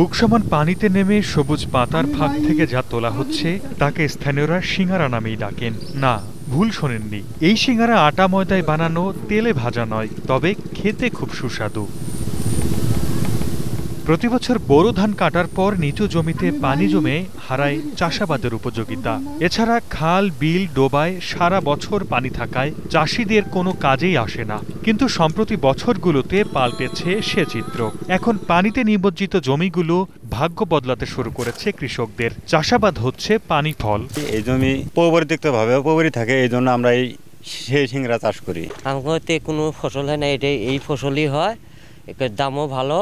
বুকসমান পানিতে নেমে সবুজ পাতার ফাঁক থেকে যা তোলা হচ্ছে তাকে স্থানীয়রা সিঙ্গারা নামেই ডাকেন। না, ভুল শোনেননি। এই সিঙ্গারা আটা ময়দায় বানানো, তেলে ভাজা নয়, তবে খেতে খুব সুস্বাদু। প্রতিবছর বোরো ধান কাটার পর নিচু জমিতে পানি জমে হারায় চাষাবাদের উপযোগিতা। এছাড়া খাল, বিল, ডোবায় সারা বছর পানি থাকায় চাষিদের কোনো কাজেই আসে না। কিন্তু সম্প্রতি বছরগুলোতে পাল্টেছে সে চিত্র। এখন পানিতে নিমজ্জিত জমিগুলো ভাগ্য বদলাতে শুরু করেছে কৃষকদের। চাষাবাদ হচ্ছে পানি ফল। এই জমি পরিত্যক্তভাবে অপরি থাকে, এই জন্য আমরা সেই সিংড়া চাষ করি। আমাদের কোনো ফসল হয় না, এটা এই ফসলই হয়, এর দামও ভালো।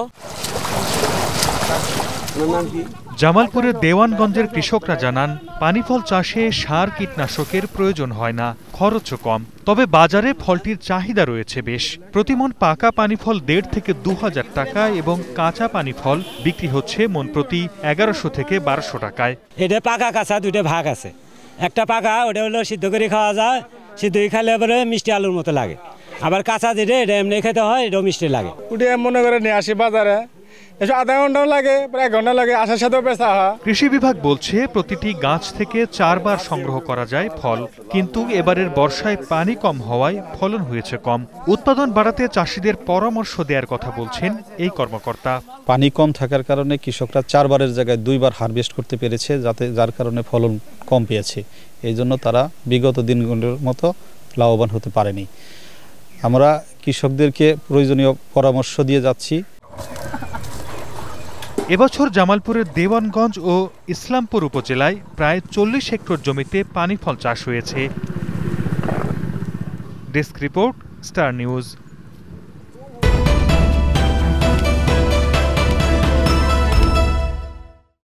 জামালপুরের দেওয়ানগঞ্জের কৃষকরা জানান, পানিফল চাষে সার, কীটনাশকের প্রয়োজন হয় না, খরচও কম। তবে বাজারে ফলটির চাহিদা রয়েছে বেশ। প্রতিমন পাকা পানিফল ১৫০০ থেকে ২০০০ টাকা এবং কাঁচা পানিফল বিক্রি হচ্ছে মন প্রতি ১১০০ থেকে ১২০০ টাকায়। এটা পাকা কাঁচা দুটো ভাগ আছে। একটা পাকা, ওটা হলো সিদ্ধ করে খাওয়া যায়, সিদ্ধ করে খেলে এবারে মিষ্টি আলুর মতো লাগে। আবার কাঁচা যেটা, এটা এমনি খেতে হয়, এটাও মিষ্টি লাগে। ওটা মনে করে নিয়ে আসি বাজারে, আধা ঘন্টাও লাগে, প্রায় ১ ঘন্টা লাগে, আসার সাথেও বেচা হয়। কৃষি বিভাগ বলছে প্রতিটি গাছ থেকে ৪ বার সংগ্রহ করা যায় ফল, কিন্তু এবারের বর্ষায় পানি কম হওয়ায় ফলন হয়েছে কম। উৎপাদন বাড়াতে চাষিদের পরামর্শ দেওয়ার কথা বলছেন এই কর্মকর্তা। পানি কম থাকার কারণে কৃষকরা ৪ বারের জায়গায় ২ বার হারভেস্ট করতে পেরেছে, যার কারণে ফলন কম পেয়েছে। এই জন্য তারা বিগত দিনগুলোর মতো লাভবান হতে পারেনি। আমরা কৃষকদেরকে প্রয়োজনীয় পরামর্শ দিয়ে যাচ্ছি। এবছর জামালপুরের দেওয়ানগঞ্জ ও ইসলামপুর উপজেলায় প্রায় ৪০ হেক্টর জমিতে পানিফল চাষ হয়েছে। Desk report, star news.